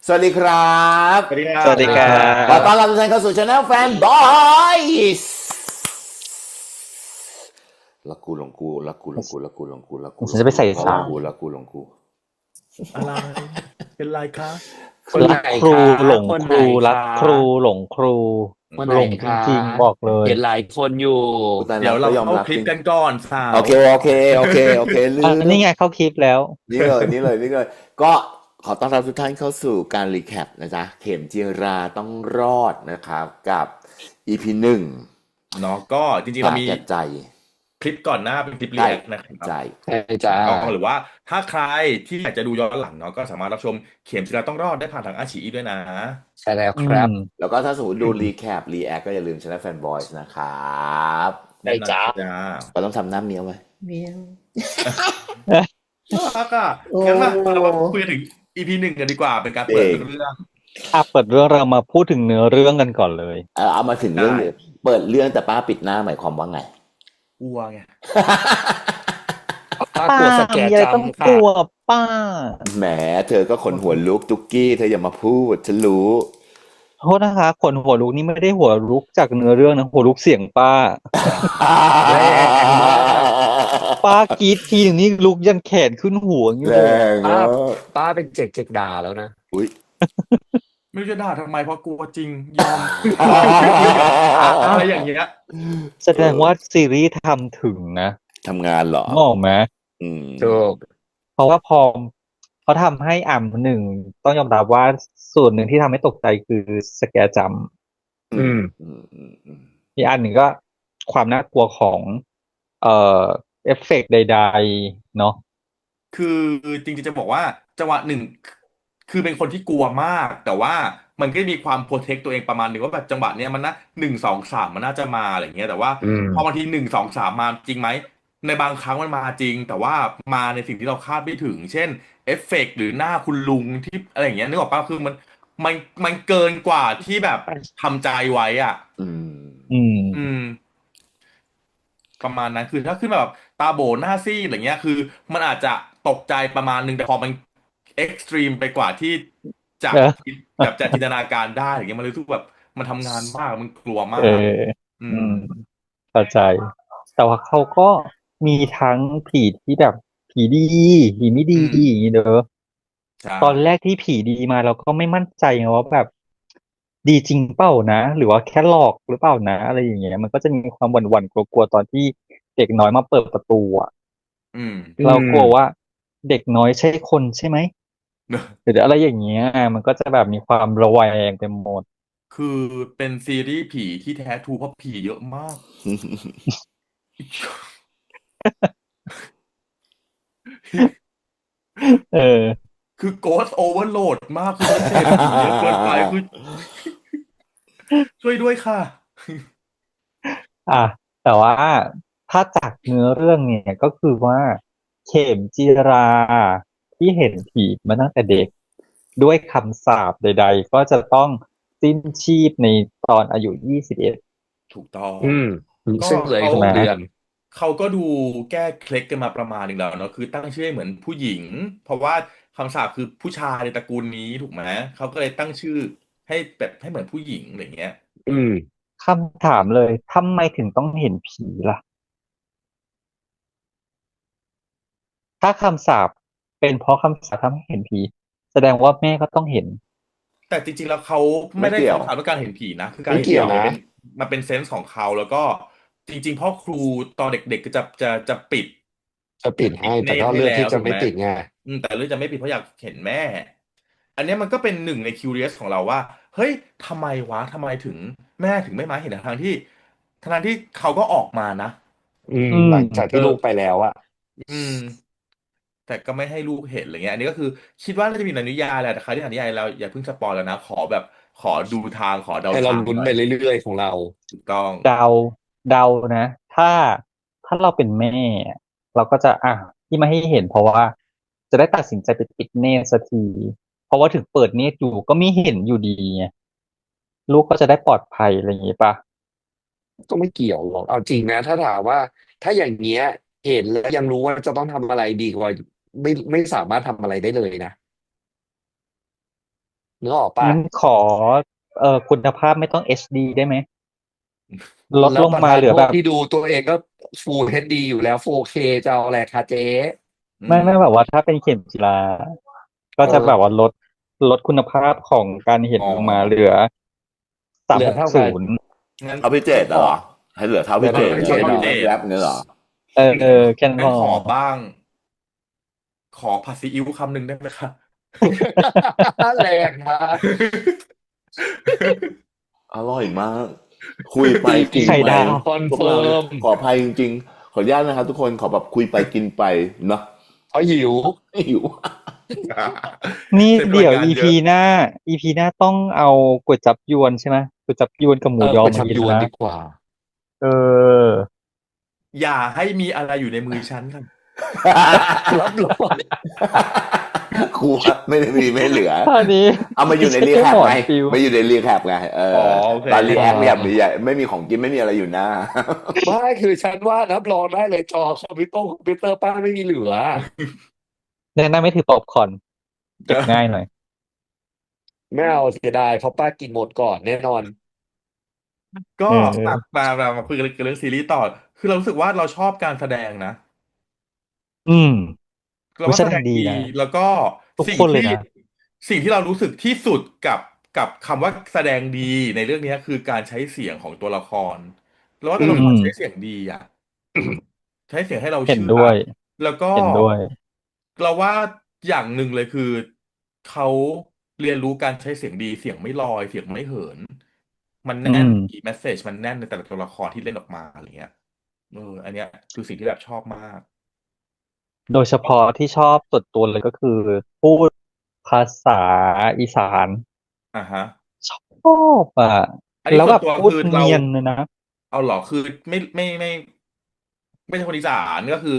สวัสดีครับสวัสดีครัสบวัสดีครัขอต้อนบรับทุกท่านเข้าสู่ช anel แฟนบอยส์ลักกูหลงกูลักกูหลงกูลักกูหลงกูลักกูหลฉันงกูจะไปใส่ลัสายกกูลักกูหลงกู อะไรเป็นไรคะ คนไหนรักครู คะหลงคนไหนครูรักคะครูหลงครู คนไหนหลงจคะริงๆบอกเลย เห็นหลายคนอยู่ กูตาย เดี๋ยว ก็ เรา ยอม เข้า รับ คลิ จ ป ริง กันก่อนสาว โอเคลื อ่ะ ม นี่ไงเข้าคลิปแล้ว นี่เลยก็ขอต้อนรับทุกท่านเข้าสู่การรีแคปนะจ๊ะเข็มจีราต้องรอดนะครับกับ EP หนึ่งเนาะก็จริงๆ ปา เรามี แก่ใจ คลิปก่อนหน้าเป็นคลิปรี ใช่ แอคนะครับ ใจ ใช่จ้า ก็หรือว่าถ้าใครที่อยากจะดูย้อนหลังเนาะก็สามารถรับชมเข็มจีราต้องรอดได้ผ่านทางอาชีอีด้วยนะ ใช่แล้ว อื ครับ ม แล้วก็ถ้าสมมติดูรีแคปรีแอคก็อย่าลืมช anel แฟนบอยส์นะครับ ได้ แน่นอน จ้า จ้า ก็ต้องทำหน้าเมียวไว้เมียว น่ารักอ่ะ โอ้ งั้นมาเรามาคุยถึง EP หนึ่งกันดีกว่าเป็นการเปิดเรื่อง เปิดเรื่องเรามาพูดถึงเนื้อเรื่องกันก่อนเลย เอามาถึงเรื่อง ได้ เปิดเรื่องแต่ป้าปิดหน้าหมายความว่าไง กลัวไง ป้ากลัวสแก มีอะไรต้อง จำค่ะ กลัวป้า แหมเธอก็ขนหัวลุกตุกกี้เธออย่ามาพูดฉันรู้ โทษนะคะคนหัวลุกนี่ไม่ได้หัวลุกจากเนื้อเรื่องนะหัวลุกเสียงป้า แรงมาก ป้ากรีดทีหนึ่งนี่ลุกยันแขนขึ้นหัวอย่างนี้ แร เลย ง ป้า เนาะ ป้าเป็นเจกด่าแล้วนะ อุ้ย ไม่รู้จะด่าทำไมเพราะกลัวจริงยอม อะไรอย่างเงี้ย แสดงว่าซีรีส์ทำถึงนะ ทำงานเหรอ นึกออกไหม อืม ถูก เพราะว่าพอเขาทำให้หนึ่งต้องยอมรับว่าส่วนหนึ่งที่ทำให้ตกใจคือสแกร์จ อืม ำอีกอันหนึ่งก็ความน่ากลัวของเอ่อเอฟเฟกต์ใดๆเนาะ คือจริงๆจะบอกว่าจังหวะหนึ่งคือเป็นคนที่กลัวมาก แต่ว่ามันก็มีความโปรเทคตัวเองประมาณหนึ่งว่าแบบจังหวะเนี้ยมันนะ1 2 3มันน่าจะมาอะไรเงี้ยแต่ว่า อืม พอบางที1 2 3มาจริงไหมในบางครั้งมันมาจริง แต่ว่ามาในสิ่งที่เราคาดไม่ถึง เช่นเอฟเฟกต์หรือหน้าคุณลุงที่อะไรอย่างเงี้ยนึกออกป่ะคือมันมันเกินกว่าที่แบบทำใจไว้อ่ะ อืม อืม อืม ประมาณนั้นคือถ้าขึ้นมาแบบตาโบหน้าซีดอะไรเงี้ยคือมันอาจจะตกใจประมาณนึงแต่พอมันเอ็กซ์ตรีมไปกว่าที่จะ เออ แบบจะจินตนาการได้อย่างเงี้ยมันรู้สึกแบบมันทำงานมากมันกลัวมา เอก อ อื อื ม มเข้าใจ แต่ว่าเขาก็มีทั้งผีที่แบบผีดีผีไม่ดี อืม อย่างนี้เด้อ ใช่ ตอนแรกที่ผีดีมาเราก็ไม่มั่นใจไงว่าแบบ ดีจริงเปล่านะ หรือว่าแค่หลอกหรือเปล่านะ อะไรอย่างเงี้ยมันก็จะมีความหวั่นๆกลัวๆตอนที่เด็กน้อยมาเปิดประตูอ่ะ อืม เรากลัวว่าเด็กน้อยใช่คนใช่ไหมหรืออะไรอย่างเงี้ยมันก็จะแบบมีความระแวงไปหมด คือเป็นซีรีส์ผีที่แท้ทรูเพราะผีเยอะมาก เออ คือ Ghost Overload มากคือมันเสพผีเยอะเกินไปคือ ช่วยด้วยค่ะ อ่ะแต่ว่าถ้าจากเนื้อเรื่องเนี่ยก็คือว่าเข็มจีราที่เห็นผีมาตั้งแต่เด็กด้วยคำสาปใดๆ ก็จะต้องสิ้นชีพในตอนอายุ21ถูกต้อง อืม ก็ ซึ่งเหลืออีก เขา 6 เดือน เขาก็ดูแก้เคล็ดกันมาประมาณหนึ่งแล้วเนาะคือตั้งชื่อให้เหมือนผู้หญิง เพราะว่าคำสาปคือผู้ชายในตระกูลนี้ถูกไหมเขาก็เลยตั้งชื่อให้แบบให้เหมือนผู้หญิงอะไรเงี้ย อืม คำถามเลยทำไมถึงต้องเห็นผีล่ะ ถ้าคำสาปเป็นเพราะคำสาปทำให้เห็นผี แสดงว่าแม่ก็ต้องเห็น แต่จริงๆแล้วเขาไม่ได้ ไม่เกี่ยว คำถามเรื่องการเห็นผีนะคือการ ไม่ เห็น เกี่ ผี ยว มัน นะ เป็นมันเป็นเซนส์ของเขาแล้วก็จริงๆพ่อครูตอนเด็กๆก็จะปิด จะปิดให้ เน แต่ ต ก็ รให้ เลือก แล้ ที่ ว จะ ถูก ไม่ ไหม ปิดไง แต่เลือกจะไม่ปิดเพราะอยากเห็นแม่ อันเนี้ยมันก็เป็นหนึ่งในคิวเรียสของเราว่า เฮ้ยทำไมวะทำไมถึงแม่ถึงไม่มาเห็นทางที่เขาก็ออกมานะ อืม อืม หลังจาก เอ ที่ อ ลูกไปแล้วอะ อืม แต่ก็ไม่ให้ลูกเห็นอะไรเงี้ยอันนี้ก็คือคิดว่าน่าจะมีในนิยายแหละแต่ใครที่อ่านนิยายแล้วอย่าเพิ่งสปอยแล้วนะขอดูทางขอเดา ให้เรา ทาง ลุ้น หน่ ไป อย เรื่อยๆของเรา ถูกต้อง เดาเดานะ ถ้าเราเป็นแม่ เราก็จะที่ไม่ให้เห็นเพราะว่าจะได้ตัดสินใจไปปิดเนตรสักที เพราะว่าถึงเปิดเนตรอยู่ก็ไม่เห็นอยู่ดีไงลูกก็จะได้ปลอดภัยอะไรอย่างงี้ปะ ก็ไม่เกี่ยวหรอก เอาจริงนะ ถ้าถามว่าถ้าอย่างเงี้ยเห็นแล้วยังรู้ว่าจะต้องทำอะไรดีกว่าไม่สามารถทำอะไรได้เลยนะ นึกออกปะ งั้นขอคุณภาพไม่ต้อง HD ได้ไหมลด แล้ ล ว ง ประ มา ธาน เหลือ โท แบ ษ บ ที่ดูตัวเองก็ Full HD อยู่แล้ว 4K จะเอาอะไรคะเจ๊ อื ไม่ ม ไม่แบบว่าถ้าเป็นเข็มจีรา ก็ เอ จะ อ แบบว่าลดคุณภาพของการเห็น อ๋อ ลงมาเหลือ เหลือเท่ากัน 360 งั้น เอาพี่เจ งั้ ต น เห ข ร อ อ ให้เหลือเท่า เหลื พี่ อ เจ เท่า ต พี่ เห เจ ลือ ต เท่า แว พี่เจต บๆเนี่ยเหรอ แค่นั้น งั้ พ น อ ขอบ้าง ขอผัดซีอิ๊วคำหนึ่งได้ไหมคะ แรงนะ อร่อยมาก คุยไป อี กิน ไข่ ไป ดาว คอน พวก เฟิ เรา ร์ม ขออภัยจริงๆ ขออนุญาตนะครับทุกคน ขอแบบคุยไปกินไปเนาะ เพราะหิว หิว นี่ เสพพลั เดี๋ ง ยว งานเย EP อะ หน้า EP หน้าต้องเอาก๋วยจั๊บยวนใช่ไหมก๋วยจั๊บยวนกับหมูยอ ไป มากิน ทำยวน นะ ดีกว่า อย่าให้มีอะไรอยู่ในมือฉันค่ะ รับรอง ครูว่าไม่ได้มีไม่เหลือ ตอนนี้ เอามาอยู่ใน ไม่ รี ใช่ แคป หมอน ไง ฟิว มาอยู่ในรีแคปไงอ๋อโอเค ตอนรีแอคเนี่ย อ่า ไม่มีของกินไม่มีอะไรอยู่หน้า ไม่คือฉันว่ารับรองได้เลยจอคอมพิวเตอร์ป้าไม่มีเหลือ แนะนำไม่ถือป๊อปคอร์นเก็บง่ายหน่อย ไม่เอาเสียดายเพราะป้ากินหมดก่อนแน่นอน ก็ เออ มาคุยกันเรื่องซีรีส์ต่อ คือเรารู้สึกว่าเราชอบการแสดงนะ อืม เรา อุ๊ย ว่า แส แส ด ด ง ง ดี ดี นะ แล้วก็ ทุก สิ่ง คนเลย ที่ นะ สิ่งที่เรารู้สึกที่สุดกับคำว่าแสดงดีในเรื่องนี้คือการใช้เสียงของตัวละครแล้วว่าตัวละคร อืม ใช้เสียงดีอ่ะ ใช้เสียงให้เรา เห็น เชื่อ ด้วย แล้วก็ เห็นด้วย เราว่าอย่างหนึ่งเลยคือเขาเรียนรู้การใช้เสียงดีเสียงไม่ลอยเสียงไม่เหิน มัน อื แน่น ม แมสเซจมันแน่นในแต่ละตัวละครที่เล่นออกมาอะไรเงี้ยอันเนี้ยคือสิ่งที่แบบชอบมาก โดยเฉพาะที่ชอบส่วนตัวเลยก็คือ พูดภาษาอีสาน อ่าฮะ ชอบอ่ะ อันนี้ แล้ว ส่ว แบ น บ ตัว พูด คือเรา เนียนเลยนะ เอาเหรอคือไม่ใช่คนอีสานก็คือ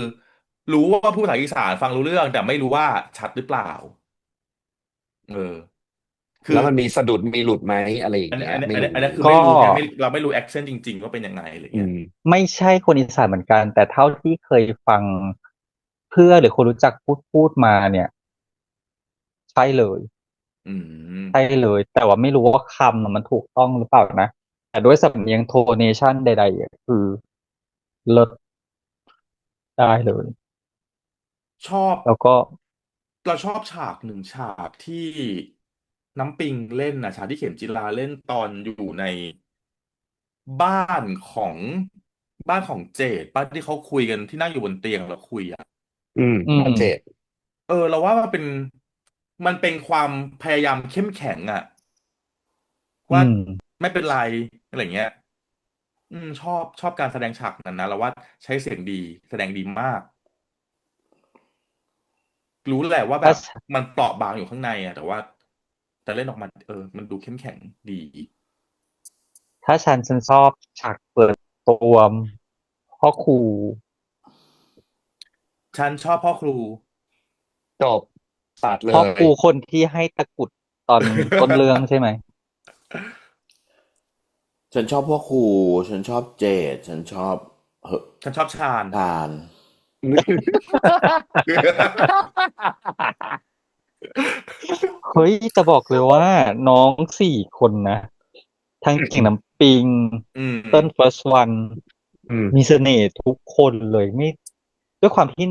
รู้ว่าพูดภาษาอีสานฟังรู้เรื่อง แต่ไม่รู้ว่าชัดหรือเปล่า เออ คื แล้ อ วมันมีสะดุดมีหลุดไหมอะไรอย่า อัน ง นี้ เงี้ อั ย นนี้ ไม่ อันนี้ รู้ คือ ก็ ไม่รู้ไงเราไม่รู้แอคเซนต์จริงๆว่าเป็นยังไงอะไร อื เงี้ย ม ไม่ใช่คนอีสานเหมือนกัน แต่เท่าที่เคยฟังเพื่อนหรือคนรู้จักพูดมาเนี่ย ใช่เลย อืม ใช่เลย แต่ว่าไม่รู้ว่าคำน่ะมันถูกต้องหรือเปล่านะ แต่ด้วยสำเนียงโทเนชันใดๆอ่ะคือเลิศได้เลย ชอบ แล้วก็ เราชอบฉากหนึ่งฉากที่น้ำปิงเล่นนะฉากที่เข็มจิราเล่นตอนอยู่ในบ้านของบ้านของเจดป้าที่เขาคุยกันที่นั่งอยู่บนเตียงแล้วคุยอ่ะ อืม อืม ชัดเจน เราว่ามันเป็นความพยายามเข้มแข็งอ่ะ อื ว่าม ไม่เป็นไรอะไรเงี้ย ชอบการแสดงฉากนั้นนะเราว่าใช้เสียงดีแสดงดีมาก รู้แหละว่าแบ ถ้า บมันเปราะบางอยู่ข้างในอะแต่ว่าแต่เล่นออกมามันดูเข้มแข็งดี ถ้าฉันชอบฉากเปิดตัวพ่อครู ฉันชอบพ่อครู จบตัดเล พ่อค ย รูคนที่ให้ตะกรุดตอนต้นเรื่องใช่ไหม ฉันชอบพ่อครู ฉันชอบเจด ฉันชอบ ฉันชอบชาญ ทาน เฮ้ยแต่บอกเลยว่าน้อง4 คนนะ ทั้งเก่งน้ำปิง อืม เติ้ลเฟิร์สวัน อืม มีเสน่ห์ทุกคนเลยไม่ด้วยความที่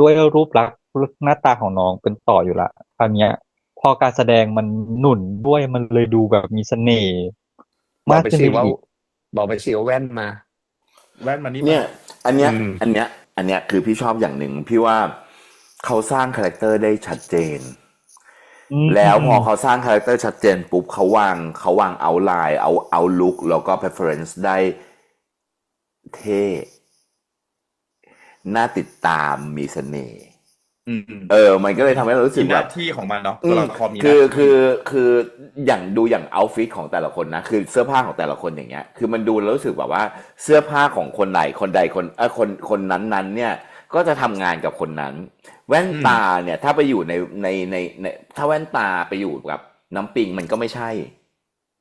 ด้วยรูปลักษณ์หน้าตาของน้องเป็นต่ออยู่ละคราวเนี้ย พอการแสดงมันหนุนด้วยมันเลยดูแบบมีเสน่ห์ บอ มาก ก ไป ขึ้น สิ ไป ว่า อีก บอกไปสิว่าแว่นมา แว่นมานี่ เนี่ย อันเนี้ย อืม อันเนี้ยคือพี่ชอบอย่างหนึ่งพี่ว่าเขาสร้างคาแรคเตอร์ได้ชัดเจน อืม แล้วพอเขาสร้างคาแรคเตอร์ชัดเจนปุ๊บเขาวางเอาไลน์เอาลุคแล้วก็ preference ได้เท่น่าติดตามมีเสน่ห์ อืม มันก็เลยทำให้เรารู้สึ มี ก ห แบ น้า บ ที่ของมันเนาะตัวละครมีห คื น้า อ ที่ คืออย่างดูอย่างเอาท์ฟิตของแต่ละคนนะคือเสื้อผ้าของแต่ละคนอย่างเงี้ยคือมันดูแล้วรู้สึกแบบว่าเสื้อผ้าของคนใดคนนั้นเนี่ยก็จะทำงานกับคนนั้น แว่นตาเนี่ยถ้าไปอยู่ในถ้าแว่นตาไปอยู่กับน้ำปิงมันก็ไม่ใช่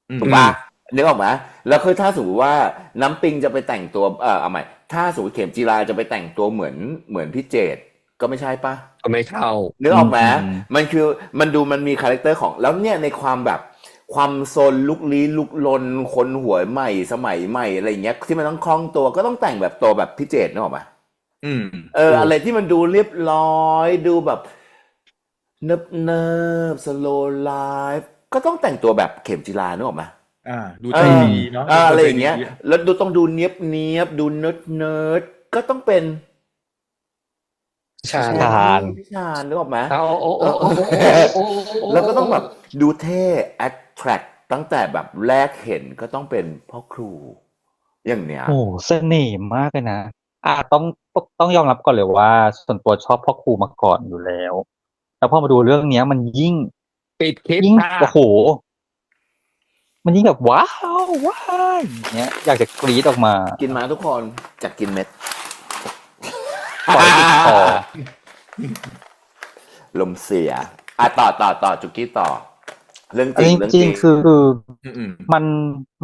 อืม ถูกปะนึกออกไหมแล้วคือถ้าสมมติว่าน้ำปิงจะไปแต่งตัวเอาใหม่ถ้าสมมติเข็มจีราจะไปแต่งตัวเหมือนพี่เจด ก็ไม่ใช่ปะ ก็ไม่เข้านึกออกไหมอืมมันคือมันมีคาแรคเตอร์ของแล้วเนี่ยในความแบบความโซนลุกลี้ลุกลนคนหัวใหม่สมัยใหม่อะไรอย่างเงี้ยที่มันต้องคล่องตัวก็ต้องแต่งแบบโตแบบพี่เจตนึกออกไหมอืมถูกอะไรที่มันดูเรียบร้อยดูแบบเนิบสโลไลฟ์ก็ต้องแต่งตัวแบบเข็มจีรานึกออกไหมดูเอใจอดีเนาะดูคนใจดีอะไรอย่างเงี้ยแล้วดูต้องดูเนียบดูเนิร์ดก็ต้องเป็นชาญพี่แทชาญพี่ชาญนึกออกไหมเอาโอ้โอ้แล้ว โอ้โอ้โอ้โอ้ แล้วก็โอ้ต้องแบบดูเท่ attract ตั้งแต่แบบแรกเห็นก็ต้องเป็นพ่อครูอย่างเนี้ยโอ้เสน่ห์มากเลยนะต้องยอมรับก่อนเลยว่าส่วนตัวชอบพ่อครูมาก่อนอยู่แล้วแล้วพอมาดูเรื่องเนี้ยมันปิดคลิปยิ่งค่ะโอ้โหมันยิ่งแบบว้าวอย่างเงี้ยอยากจะกรี๊ดออกมากินมาทุกคนจากกินเม็ด ปล่อยให้ติดคอ ลมเสียต่อจุกี้ต่อเรื่องจอันนี้ริงเรื่องจริงจริงคืออืมมัน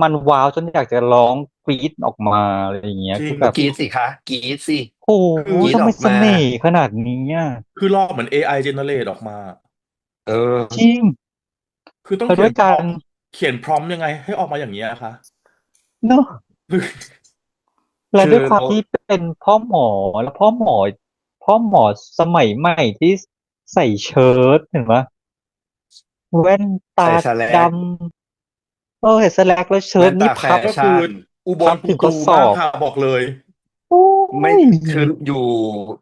มันว้าวจนอยากจะร้องกรี๊ดออกมาอะไรอย่างเงี้ยจริงคือแบบกรีดสิคะกรีดสิโอ้โหคือกรีดทำไมเสออกมาน่ห์ขนาดนี้อ่ะคือลอกเหมือน AI generate ออกมาเอจริงอคือต้องแล้วด้วยการเขียนพร้อมยังไงให้ออกมาอย่างเงี้ยคะ เนอะ และคือเราด้วยความที่เป็นพ่อหมอแล้วพ่อหมอสมัยใหม่ที่ใส่เชิ้ตเห็นไหมแว่นตาใส่สแลดกำเห็นสแลกแล้วเชิ้แว่นตาแฟตนี่พับก็คือชั่นอุบพับถึงข้อลกูตูศอกมากค่ะบอกเลยโอ้ไม่ยคืออยู่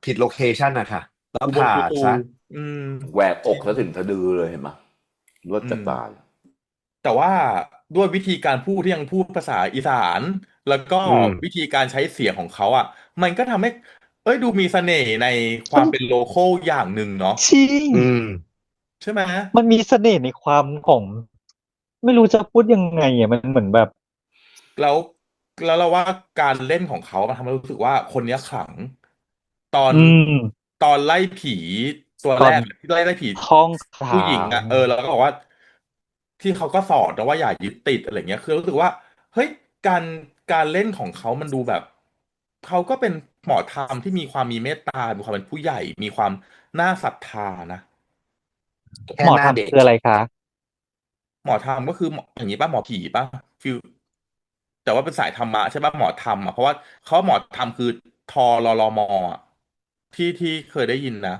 ผิดโลเคชันนะคะแล้วอุบลผ่ากูตูซะอืมแหวกจริงอกซะถึงสะดือเลยเห็นไหมรถอืม จะตายแต่ว่าด้วยวิธีการพูดที่ยังพูดภาษาอีสานแล้วก็อืมวิธีการใช้เสียงของเขาอ่ะมันก็ทำให้ดูมีเสน่ห์ในคมันวามเป็นโลคอลอย่างหนึ่งเนาะจริงอืมใช่ไหมมันมีเสน่ห์ในความของไม่รู้จะพูดยังไงอ่ะมันเหมือนแบบแล้วแล้วเราว่าการเล่นของเขามันทำให้รู้สึกว่าคนเนี้ยขลังตอนอืมตอนไล่ผีตัวตอนแรกที่ไล่ผีท่องคาถาผู้หญิงอ่ะแล้วก็บอกว่าที่เขาก็สอนนะว่าอย่ายึดติดอะไรเงี้ยคือรู้สึกว่าเฮ้ยการการเล่นของเขามันดูแบบเขาก็เป็นหมอธรรมที่มีความมีเมตตามีความเป็นผู้ใหญ่มีความน่าศรัทธานะแค่หมอทำหน้าเด็กคืออะไรคะหมอธรรมก็คือหมออย่างนี้ป่ะหมอผีป่ะฟิลแต่ว่าเป็นสายธรรมะใช่ป่ะหมอธรรมอ่ะเพราะว่าเขาหมอธรรมคือทอรอรอมอ่ะที่เคยได้ยินนะ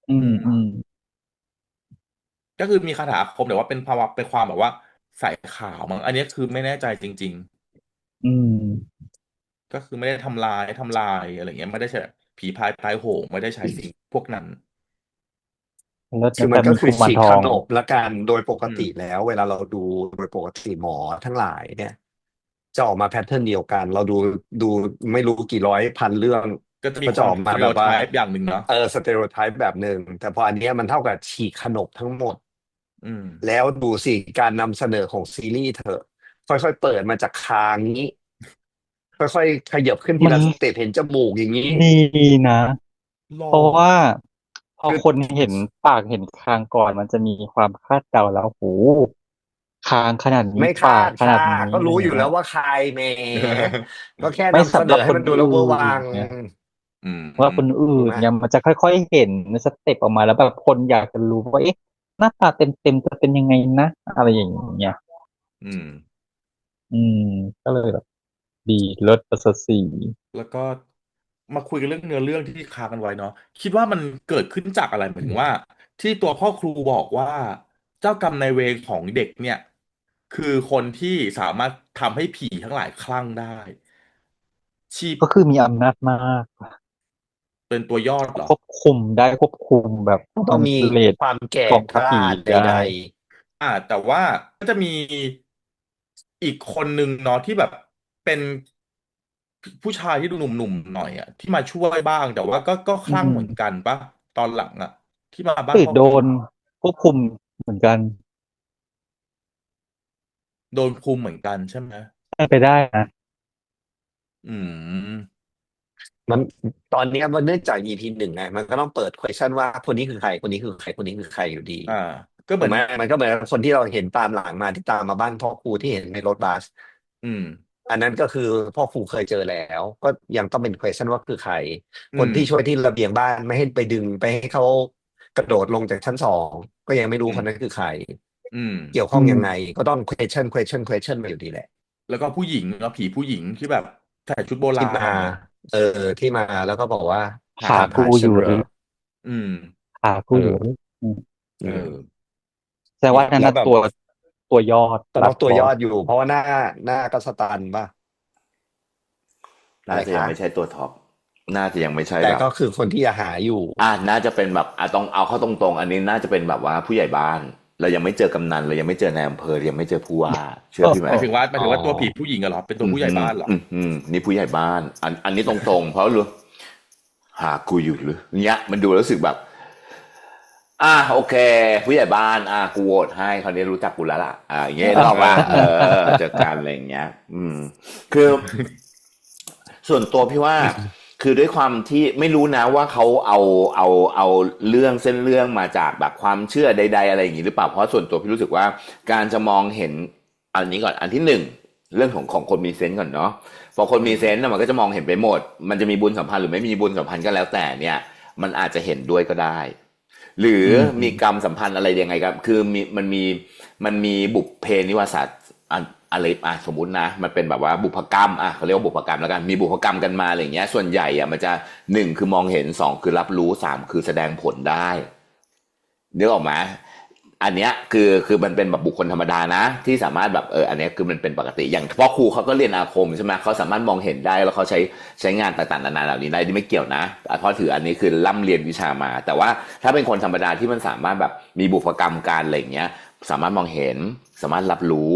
อือืม มอืมก็คือมีคาถาอาคมแต่ว่าเป็นภาวะเป็นความแบบว่าสายขาวมั้งอันนี้คือไม่แน่ใจจริงอืมๆก็คือไม่ได้ทำลายอะไรเงี้ยไม่ได้ใช้ผีพายตายโหงไม่ได้ใช้สิ่งพวกนั้นเลิศคือมันก็นะแต่มีกุคือฉีกมารทองขนบละกันโดยปกอืมติแล้วเวลาเราดูโดยปกติหมอทั้งหลายเนี่ยจะออกมาแพทเทิร์นเดียวกันเราดูไม่รู้กี่ร้อยพันเรื่องก็จะมีความก็จะออกสเตอริโอไทมาแบบว่าป์อย่างหนึ่งเนาะสเตอริโอไทป์แบบหนึ่งแต่พออันเนี้ยมันเท่ากับฉีกขนบทั้งหมดอืมแล้วดูสิการนำเสนอของซีรีส์เธอค่อยๆเปิดมาจากคางนี้ค่อยๆขยับขึ้นทีมันละสเต็ปเห็นจมูกอย่างนี้ดีนะหล่อเพราะว่าพอคือคนเห็นปากเห็นคางก่อนมันจะมีความคาดเดาแล้วโหคางขนาดนี้ไม่คาปากดค่ะขนาดนี้ก็รู้อยู่อะไรอย่างเงี้ยแล้วว่าใครแหมก็แค่ไม่นำเสสำหรับคนนอให้มันดูแล้วเวออื่ร์วังนเนี่ยอืมว่าคนอื่ถูกไหม นเนี่ยมันจะค่อยๆเห็นในสเต็ปออกมาแล้วแบบคนอยากจะรู้ว่าเอ๊ะหน้าตาเต็มจะเป็นยังไงนะอะไรอย่างเงี้ยอืมอืมก็เลยแบบดีเลิศประเสริฐศรีแล้วก็มาคุยกันเรื่องเนื้อเรื่องที่ค้างกันไว้เนาะคิดว่ามันเกิดขึ้นจากอะไรหมายถึงว่าที่ตัวพ่อครูบอกว่าเจ้ากรรมนายเวรของเด็กเนี่ยคือคนที่สามารถทำให้ผีทั้งหลายคลั่งได้ชีพ ก็คือมีอำนาจมาก เป็นตัวยอดเหรอควบคุมแบบต้องมีมันิพูเลตความแก่กองกล้าทัพผีใได้ดแต่ว่าก็จะมีอีกคนหนึ่งเนาะที่แบบเป็นผู้ชายที่ดูหนุ่มๆหน่อยอ่ะที่มาช่วยบ้างแต่ว่าก็คอืลั่งเหมือนมกันปะตอนหลังอ่ะที่มาบ้านติดโดพ่อครูนควบคุมเหมือนกันโดนคุมเหมือนกันใช่ไหมให้ไปได้นะอืมๆมันตอนเนี้ยมันเนื่องจาก EP 1ไงมันก็ต้องเปิด question ว่าคนนี้คือใครคนนี้คือใครคนนี้คือใครอยู่ดีอ่าก็เหมือนถูกไหมมันก็เหมือนคนที่เราเห็นตามหลังมาที่ตามมาบ้านพ่อครูที่เห็นในรถบัสอืม อันนั้นก็คือพ่อครูเคยเจอแล้ว ก็ยังต้องเป็น question ว่าคือใคร อื คน ม ที่ช่วยที่ระเบียงบ้านไม่ให้ไปดึงไปให้เขากระโดดลงจากชั้น2ก็ยังไม่รู้ อื คน ม นั้นคือใคร อืม เกี่ยวข้องยังไง ก็ต้อง question มาอยู่ดีแหละ แล้วก็ผู้หญิงแล้วผีผู้หญิงที่แบบใส่ชุดโบ ที่ รา มา ณเนี่ย ที่มาแล้วก็บอกว่า หา ตาม กู หา อ ฉัน ยู่ เหร หรือ อ อืม หากู เอ อยู่ อ หรืออืม อื เอ ม อ แสดงว่านั่น แล้ว น่ะ แบบ ตัวยอด ก็ รั ต้อบ งตัว บ ย อ อ ส ดอยู่ เพราะว่าหน้าก็สตันป่ะ น่า อะไร จะ ค ยัง ะ? ไม่ใช่ตัวท็อป น่าจะยังไม่ใช่ แต่ แบบ ก็คือคนที่หาอยู่ น่าจะเป็นแบบต้องเอาเข้าตรง ๆ อันนี้น่าจะเป็นแบบว่าผู้ใหญ่บ้าน เรายังไม่เจอกำนัน เรายังไม่เจอนายอำเภอ ยังไม่เจอผู้ว่า เชื่อพี่ไห ห ม? มายถึงว่า อ๋อ ตัวผีผู้หญิงอะเหรอ เป็นตัวผู้ใหญ่บ้านเหรอ? นี่ผู้ใหญ่บ้าน อันนี้ตรง ๆ เพราะรู้ หากูอยู่หรือ เงี้ย มันดูแล้วรู้สึกแบบ โอเค ผู้ใหญ่บ้าน กูโหวตให้ คราวนี้รู้จักกูแล้วล่ะ อย่างเงี้ย นึกออกเปล่า? เจอกัน อะไรอย่างเงี้ย คือ ส่วนตัวพี่ว่า คือด้วยความที่ไม่รู้นะว่าเขาเอาเรื่องเส้นเรื่องมาจากแบบความเชื่อใด ๆ อะไรอย่างงี้หรือเปล่า เพราะส่วนตัวพี่รู้สึกว่าการจะมองเห็น อันนี้ก่อน อันที่ 1 เรื่องของคนมีเซนส์ก่อนเนาะ พอคนมีเซนส์น่ะมันก็จะมองเห็นไปหมด มันจะมีบุญสัมพันธ์หรือไม่มีบุญสัมพันธ์ก็แล้วแต่เนี่ย มันอาจจะเห็นด้วยก็ได้ หรือมีกรรมสัมพันธ์อะไรยังไงครับ คือมันมีบุพเพนิวาสอะไรสมมุตินะ มันเป็นแบบว่าบุพกรรมเขาเรียกว่าบุพกรรมแล้วกัน มีบุพกรรมกันมาอะไรอย่างเงี้ย ส่วนใหญ่มันจะ1คือมองเห็น2คือรับรู้3คือแสดงผลได้ นึกออกไหม? อันเนี้ยคือมันเป็นแบบบุคคลธรรมดานะ ที่สามารถแบบอันเนี้ยคือมันเป็นปกติ อย่างพ่อครูเขาก็เรียนอาคมใช่ไหม? เขาสามารถมองเห็นได้แล้วเขาใช้งานต่างๆนานาเหล่านี้ได้นี่ไม่เกี่ยวนะเพราะถืออันนี้คือร่ำเรียนวิชามา แต่ว่าถ้าเป็นคนธรรมดาที่มันสามารถแบบมีบุพกรรมการอะไรอย่างเงี้ย สามารถมองเห็น สามารถรับรู้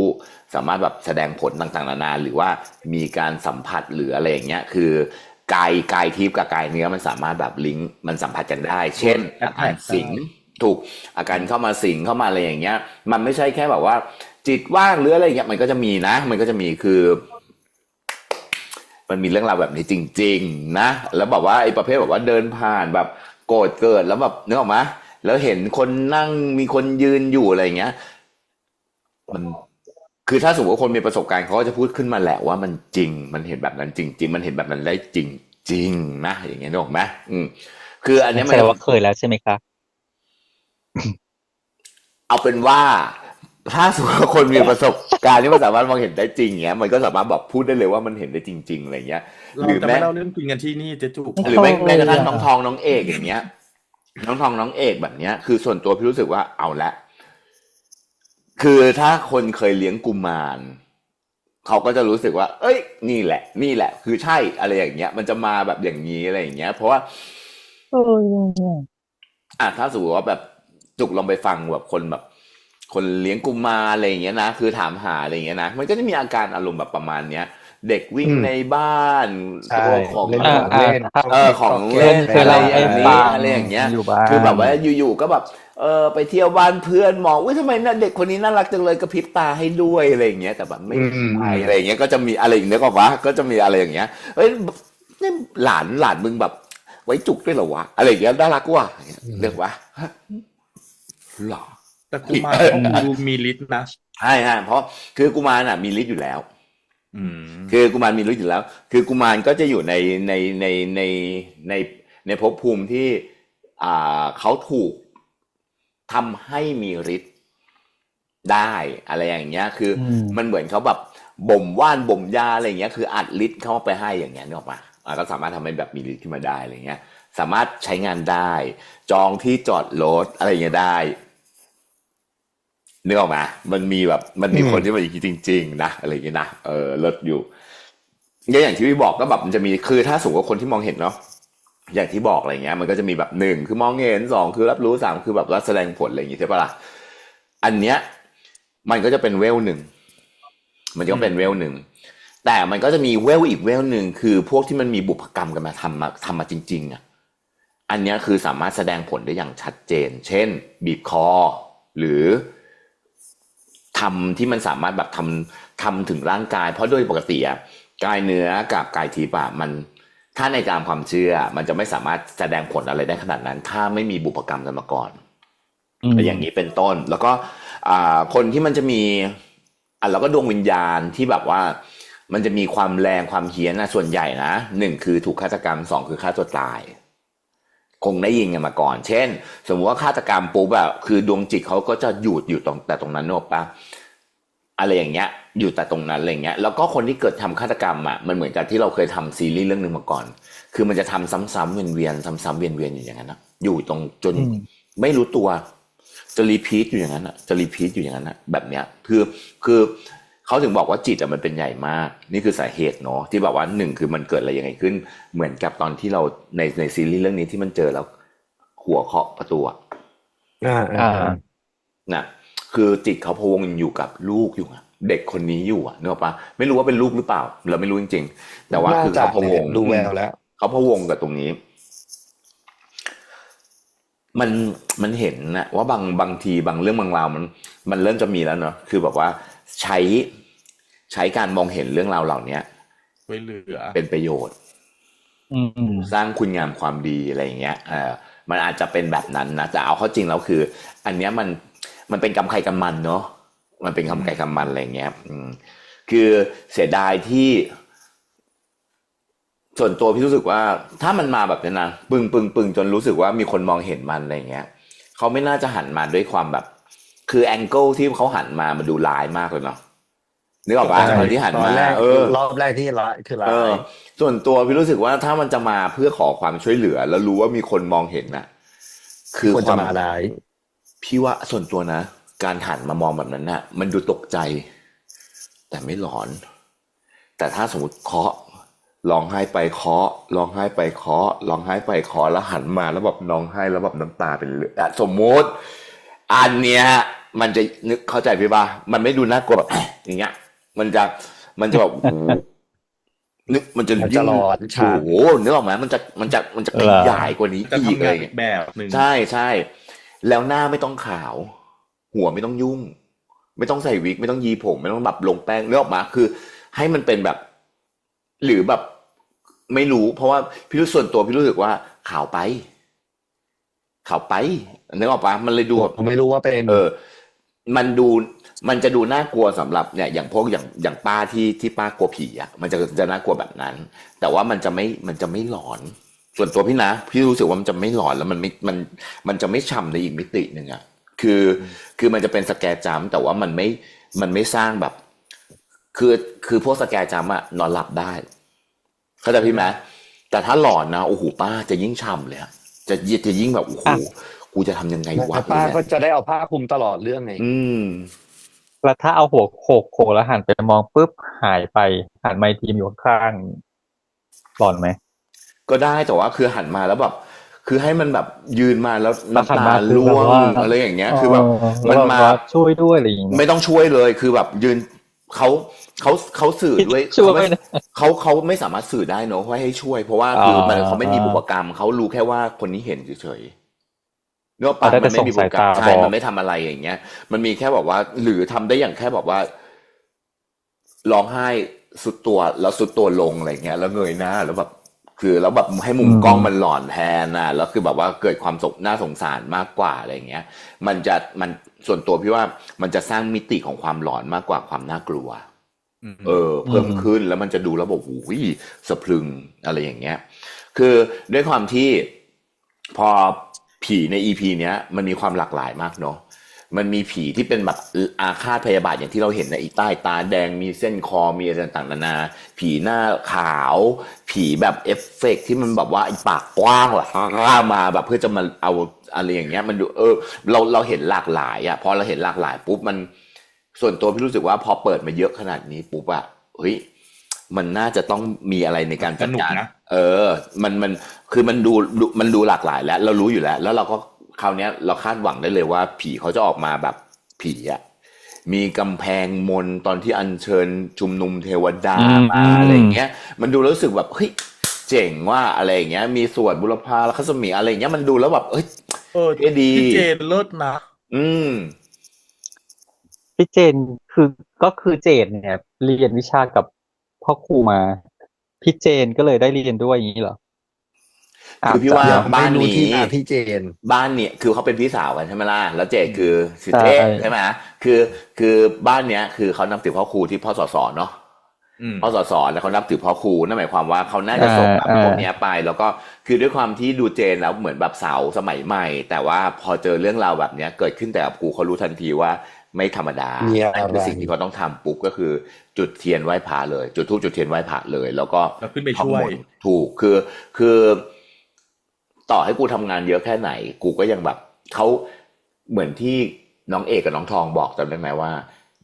สามารถแบบแสดงผลต่างๆนานาหรือว่ามีการสัมผัสหรืออะไรอย่างเงี้ย คือกายทิพย์กับกายเนื้อมันสามารถแบบลิงก์มันสัมผัสกันได้ เช่น อาการสิง ถูก อาการเข้ามาสิงเข้ามาอะไรอย่างเงี้ย มันไม่ใช่แค่แบบว่าจิตว่างหรืออะไรอย่างเงี้ย มันก็จะมีนะ มันก็จะมีคือ มันมีเรื่องราวแบบนี้จริง ๆ นะ แล้วแบบว่าไอ้ประเภทแบบว่าเดินผ่านแบบโกรธเกิดแล้วแบบนึกออกไหม? แล้วเห็นคนนั่งมีคนยืนอยู่อะไรอย่างเงี้ย มัน คือถ้าสมมุติว่าคนมีประสบการณ์เขาก็จะพูดขึ้นมาแหละว่ามันจริง มันเห็นแบบนั้นจริง ๆ มันเห็นแบบนั้นได้จริง ๆ นะ อย่างเงี้ยนึกออกไหม? คืออันเนี้ย แส มัน ดงว่าเคยแล้วใช่ไหมคะ? เอาเป็นว่า ถ้าสมมุติว่าคนมีประสบการณ์ที่มันสามารถมองเห็นได้จริง อย่างเงี้ย มันก็สามารถแบบพูดได้เลยว่ามันเห็นได้จริง ๆ อะไรอย่างเงี้ย เรา หรือ จะ แม้ ไม่เล่าเรื่องจริงกันที่นี่เจ๊จุก หรือแม้กระทั่งน้องทองน้องเอกอย่างเงี้ย น้องทองน้องเอกแบบเนี้ย คือส่วนตัวพี่รู้สึกว่าเอาแล้ว คือถ้าคนเคยเลี้ยงกุมาร เขาก็จะรู้สึกว่า เฮ้ย นี่แหละ คือใช่ อะไรอย่างเงี้ย มันจะมาแบบอย่างงี้ อะไรอย่างเงี้ย เพราะว่า ถ้าสมมุติว่าแบบจุกลองไปฟังแบบคนเลี้ยงกุมาร อะไรอย่างเงี้ยนะ คือถามหา อะไรอย่างเงี้ยนะ มันก็จะมีอาการอารมณ์แบบประมาณเนี้ย เด็กวิ่งในบ้าน ใช่ ตัวของ เล่นของเล่น ของ ก๊อกแก๊ เล่ ก น เคย อะไร เล่าให้ อย่าง ฟั นี้ ง อะไรอย่างเงี้ย อยู่บ้าน คือแบบว่าอยู่ๆก็แบบไปเที่ยวบ้านเพื่อนมองอุ๊ยทำไมเด็กคนนี้น่ารักจังเลยกระพริบตาให้ด้วยอะไรอย่างเงี้ย แต่แบบไม่ใช่อะไรอย่างเงี้ย ก็จะมีอะไรอย่างเงี้ยก็ว่าก็จะมีอะไรอย่างเงี้ย เฮ้ยนี่หลานมึงแบบไว้จุกด้วยเหรอวะ? อะไรอย่างเงี้ย น่ารักว่ะ เรียกว่า หรอ? แต่กุมารดูมีฤทธิ์นะ ใช่ ๆ เพราะคือกุมารน่ะมีฤทธิ์อยู่แล้ว อืม คือกุมารมีฤทธิ์อยู่แล้ว คือกุมารก็จะอยู่ในภพภูมิที่เขาถูกทำให้มีฤทธิ์ได้อะไรอย่างเงี้ย คือมันเหมือนเขาแบบบ่มว่านบ่มยาอะไรอย่างเงี้ย คืออัดฤทธิ์เข้าไปให้อย่างเงี้ยนึกออกปะ? ก็สามารถทำให้แบบมีฤทธิ์ขึ้นมาได้อะไรเงี้ย สามารถใช้งานได้ จองที่จอดรถอะไรอย่างเงี้ยได้ นึกออกไหม? มันมีคนที่มันอย่างงี้จริง ๆ นะ อะไรอย่างงี้นะ เลิศอยู่ ก็อย่างที่พี่บอกก็แบบมันจะมี คือถ้าสมมุติว่าคนที่มองเห็นเนาะ อย่างที่บอกอะไรเงี้ย มันก็จะมีแบบ1คือมองเห็น2คือรับรู้3คือแบบว่าแสดงผลอะไรอย่างงี้ใช่เปล่าล่ะ? อันเนี้ยมันก็จะเป็นเวล 1 มันก็เป็นเวล 1 แต่มันก็จะมีเวลอีกเวลหนึ่ง คือพวกที่มันมีบุพกรรมกันมาทำมาจริง ๆ อะ อันเนี้ยคือสามารถแสดงผลได้อย่างชัดเจน เช่น บีบคอ หรือทำที่มันสามารถแบบทำถึงร่างกาย เพราะโดยปกติอะกายเนื้อกับกายทิพย์อะมันถ้าในตามความเชื่อมันจะไม่สามารถแสดงผลอะไรได้ขนาดนั้น ถ้าไม่มีบุพกรรมกันมาก่อนอย่างนี้เป็นต้น แล้วก็คนที่มันจะมีแล้วก็ดวงวิญญาณที่แบบว่า มันจะมีความแรงความเฮี้ยนนะส่วนใหญ่นะหนึ่งคือถูกฆาตกรรมสองคือฆ่าตัวตายคงได้ยินกันมาก่อนเช่นสมมติว่าฆาตกรรมปุ๊บอะคือดวงจิตเขาก็จะอยู่ตรงแต่ตรงนั้นนึกออกปะอะไรอย่างเงี้ยอยู่แต่ตรงนั้นอะไรเงี้ยแล้วก็คนที่เกิดทำฆาตกรรมอะมันเหมือนกับที่เราเคยทำซีรีส์เรื่องหนึ่งมาก่อนคือมันจะทำซ้ำๆเวียนๆซ้ำๆเวียนๆอยู่อย่างนั้นนะอยู่ตรงจนไม่รู้ตัวจะรีพีทอยู่อย่างนั้นอะจะรีพีทอยู่อย่างนั้นอะแบบเนี้ยคือเขาถึงบอกว่าจิตอะมันเป็นใหญ่มากนี่คือสาเหตุเนาะที่แบบว่าหนึ่งคือมันเกิดอะไรยังไงขึ้นเหมือนกับตอนที่เราในซีรีส์เรื่องนี้ที่มันเจอแล้วหัวเคาะประตูอะ อ่า น่ะคือจิตเขาพะวงอยู่กับลูกอยู่อะเด็กคนนี้อยู่อะนึกออกปะไม่รู้ว่าเป็นลูกหรือเปล่าเราไม่รู้จริงๆแต่ว่าคือเขาพะวง ดูแววแล้ว เขาพะวงกับตรงนี้ มันมันเห็นนะว่าบางทีบางเรื่องบางราวมันเริ่มจะมีแล้วเนาะคือแบบว่าใช้การมองเห็นเรื่องราวเหล่านี้ ช่วยเหลือ เป็นประโยชน์ สร้างคุณงามความดีอะไรอย่างเงี้ยมันอาจจะเป็นแบบนั้นนะแต่เอาเข้าจริงแล้วคือ อันเนี้ยมันเป็นกรรมใครกรรมมันเนาะมันเป็นกรรมใครกรรมมันอะไรอย่างเงี้ยคือเสียดายที่ส่วนตัวพี่รู้สึกว่าถ้ามันมาแบบนี้นะปึงจนรู้สึกว่ามีคนมองเห็นมันอะไรเงี้ยเขาไม่น่าจะหันมาด้วยความแบบคือแองเกิลที่เขาหันมามันดูร้ายมากเลยเนาะนึกออกปะตอนที่หันมา รอบแรกที่ร้ายคือร้าย ส่วนตัวพี่รู้สึกว่าถ้ามันจะมาเพื่อขอความช่วยเหลือแล้วรู้ว่ามีคนมองเห็นน่ะ คือ ควร ค จะ วาม มาร้าย พี่ว่าส่วนตัวนะการหันมามองแบบนั้นน่ะ มันดูตกใจ แต่ไม่หลอน แต่ถ้าสมมติเคาะร้องไห้ไปเคาะร้องไห้ไปเคาะร้องไห้ไปเคาะแล้วหันมาแล้วแบบร้องไห้แล้วแบบน้ำตาเป็นเลือดสมมติอันเนี้ยมันจะนึกเข้าใจพี่ป่ะมันไม่ดูน่ากลัวแบบ อย่างเงี้ย มันจะแบบโอ้โหนึกมันจะ มัน ยิ่ จะ ง หลอนฉาก โอ้โหนึกออกไหมมันจะขยายกว่านี้ จะ อีก ทำ เล งาน ย อีกแบบหนึ่ง ใช่แล้วหน้าไม่ต้องขาว หัวไม่ต้องยุ่ง ไม่ต้องใส่วิกไม่ต้องยีผมไม่ต้องแบบลงแป้งนึกออกมาคือ ให้มันเป็นแบบ หรือแบบไม่รู้ เพราะว่าพี่รู้ส่วนตัวพี่รู้สึกว่าขาวไปนึกออกปะมันเลยดูแบบ ผมไม่รู้ว่าเป็น มันจะดูน่ากลัวสำหรับเนี่ยอย่างพวกอย่างป้าที่ป้ากลัวผีอ่ะมันจะน่ากลัวแบบนั้น แต่ว่ามันจะไม่หลอน ส่วนตัวพี่นะพี่รู้สึกว่ามันจะไม่หลอนแล้วมันจะไม่ฉ่ำในอีกมิติหนึ่งอ่ะคือมันจะเป็นสแกร์จัมป์แต่ว่ามันไม่สร้างแบบ คือพวกสแกร์จัมป์อ่ะนอนหลับได้เข้าใจพี่ไหมแต่ถ้าหลอนนะโอ้โหป้าจะยิ่งฉ่ำเลยอะจะยิ่งแบบโอ้โหกูจะทำยังไงวะ แต่ป้าก็จะได้เอาผ้าคลุมตลอดเรื่องไง แล้วถ้าเอาหัวโขกแล้วหันไปมองปุ๊บหายไปหันไมค์ทีมอยู่ข้างๆหลอนไหม ก็ได้แต่ว่าคือหันมาแล้วแบบคือให้มันแบบยืนมาแล้ว แล้วหัน น้ำตา มาคือ ร่ แบบ วง ว่า อะไรอย่างเงี้ย คือแบบมันมา แล้วช่วยด้วยอะไรอย่างเงี้ย ไม่ต้องช่วยเลยคือแบบยืนเขาสื่อด้วย ช่วยนะ เขาไม่สามารถสื่อได้เนอะว่าให้ช่วย เพราะว่าคือเขาไม่มีบุพกรรมเขารู้แค่ว่าคนนี้เห็นเฉยๆเนอะปะ ได้ มัน แต่ ไม่มีบุพกรรม ส่งสายตา ใช่ บอก มันไม่ทำอะไรอย่างเงี้ย มันมีแค่บอกว่า หรือทำได้อย่างแค่บอกว่าร้องไห้สุดตัวแล้วสุดตัวลงอะไรเงี้ยแล้วเงยหน้าแล้วแบบคือแล้วแบบให้มุมกล้องมันหลอนแทนน่ะแล้วคือแบบว่าเกิดความน่าสงสารมากกว่าอะไรเงี้ยมันส่วนตัวพี่ว่ามันจะสร้างมิติของความหลอนมากกว่าความน่ากลัว เพิ่มขึ้นแล้วมันจะดูแล้วบอกโอ้ยสะพรึงอะไรอย่างเงี้ย คือด้วยความที่พอผีในอีพีเนี้ยมันมีความหลากหลายมากเนาะมันมีผีที่เป็นแบบอาฆาตพยาบาทอย่างที่เราเห็นในอีใต้ตาแดงมีเส้นคอมีอะไรต่างๆนานาผีหน้าขาวผีแบบเอฟเฟกต์ที่มันแบบว่าไอ้ปากกว้างหรอมาแบบเพื่อจะมาเอาอะไรอย่างเงี้ยมันดูเราเห็นหลากหลายอ่ะพอเราเห็นหลากหลายปุ๊บมันส่วนตัวพี่รู้สึกว่าพอเปิดมาเยอะขนาดนี้ปุ๊บอะเฮ้ยมันน่าจะต้องมีอะไรในการจัดการ สนุกนะ มันคือมันดูหลากหลายแล้วเรารู้อยู่แล้วเราก็คราวเนี้ยเราคาดหวังได้เลยว่าผีเขาจะออกมาแบบผีอ่ะมีกำแพงมนตอนที่อัญเชิญชุมนุมเทวดามาอะไรอย่างเงี้ยมันดูแล้วรู้สึกแบบเฮ้ยเจ๋งว่าอะไรอย่างเงี้ยมีสวดบุรพาและคัสมีอะไรอย่างเงี้ยมันดูแล้วแบบเฮ้ยดี พี่เจนเลิศนะ พี่เจนก็คือเจนเนี่ยเรียนวิชากับพ่อครูมาพี่เจนก็เลยได้เรียนด้วยอย่างนี้เหรอ คือพี่ว่า อาจจะ บ้าน ไม่รู้ นี้ ที่มาพี่เจน บ้านเนี่ยคือเขาเป็นพี่สาวกันใช่ไหมล่ะแล้วเจดคือสิ ใช่ เทพใช่ไหมคือบ้านเนี้ยคือเขานำติดพ่อครูที่พ่อสอเนาะ อืม พสสแล้วเขานับถือพ่อครูนั่นหมายความว่าเขาน่าจะส่งแบบพวกเนี้ยไป แล้วก็คือด้วยความที่ดูเจนแล้วเหมือนแบบสาวสมัยใหม่ แต่ว่าพอเจอเรื่องราวแบบเนี้ยเกิดขึ้นแต่กับครูเขารู้ทันทีว่าไม่ธรรมดา มีอะ นั่นคือ ไร สิ่งที่เขาต้องทำปุ๊บก็คือจุดเทียนไหว้พระเลย จุดธูปจุดเทียนไหว้พระเลย แล้วก็ แล้วขึ้นไป ท่อง ช่วย มนต์ถูกคือต่อให้กูทำงานเยอะแค่ไหน กูก็ยังแบบเขาเหมือนที่น้องเอกกับน้องทองบอกจำได้ไหมว่า